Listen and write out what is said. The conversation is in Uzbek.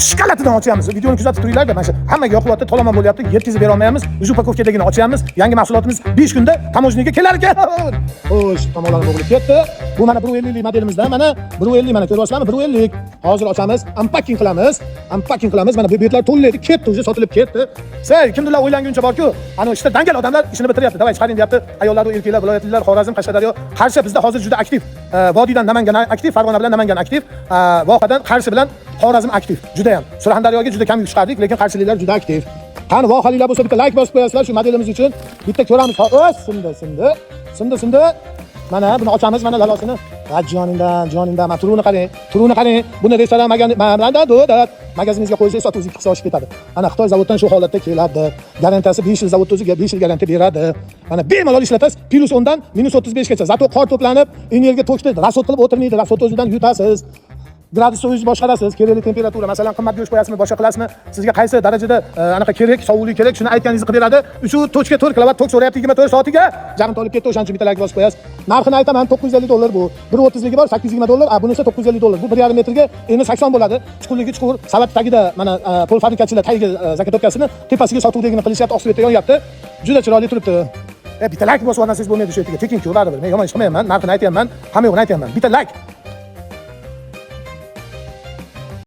shkolatidan ochyapmiz. Videoni kuzatib turinglar-da, mana shu hammaga yoqyapti, to'laman bo'lyapti, yetkazib bera olmayapmiz. Uzu pakovkadagina ochyapmiz. Yangi mahsulotimiz 5 kunda tamojniga kelar ekan. Xo'sh, tomonlarni bo'g'ilib ketdi. Bu mana 150 modelimizdan, mana 150 mana ko'ryapsizlarmi? 150. Hozir ochamiz, unpacking qilamiz. Unpacking qilamiz. Mana bu betlar to'llaydi, ketdi, o'zi sotilib ketdi. Say, kimdirlar o'ylanguncha borku, ana ishda dangal odamlar ishini bitiryapti. Davay chiqaring deyapti. Ayollar va erkaklar, viloyatliklar, Xorazm, Qashqadaryo, Qarshi bizda hozir juda aktiv. Vodiydan Namangan aktiv, Farg'ona bilan Namangan aktiv, Vohadan Qarshi bilan Xorazm aktiv. Juda ham. Surxondaryoga juda kam chiqardik, lekin qarshiliklar juda aktiv. Qani vohaliklar bo'lsa bitta like bosib qo'yasizlar shu modelimiz uchun. Bitta ko'ramiz. Sindi. Mana buni ochamiz, mana lalosini. Joningdan, mana turuni qarang. Buni restoran magaziningizga qo'ysangiz sotuvingizga 2 oshib ketadi. Ana Xitoy zavoddan shu holatda keladi. Garantiyasi 5 yil zavodda o'ziga 5 yil garantiya beradi. Mana bemalol ishlatasiz, +10 dan -35 gacha. Zato qor to'planib, energiya to'kdi, rasod qilib o'tirmaydi, rasod o'zidan yutasiz. Gradusni o'zingiz boshqarasiz. Kerakli temperatura, masalan, qimmat go'sht qo'yasizmi, boshqa qilasizmi? Sizga qaysi darajada anaqa kerak, sovuqlik kerak, shuni aytganingizni qilib beradi. Shu tochka 4 kilovat tok so'rayapti 24 soatiga. Jag'im olib ketdi, o'shaning uchun bitta like bosib qo'yasiz. Narxini aytaman, $950 bu. 1.30 ligi bor, $820. Bunisi $950. Bu 1,5 metrga eni 80 bo'ladi. Chuqurligi chuqur, savat tagida mana pol fabrikachilar tagiga zakatotkasini tepasiga sotuvdagini qilishyapti, oq svetda yonyapti. Juda chiroyli turibdi. Bitta like bosib olsangiz bo'lmaydi shu yerga. Tekin ko'radi, men yomon ish qilmayman, narxini aytayapman, hamma yo'g'ini aytayapman. Bitta like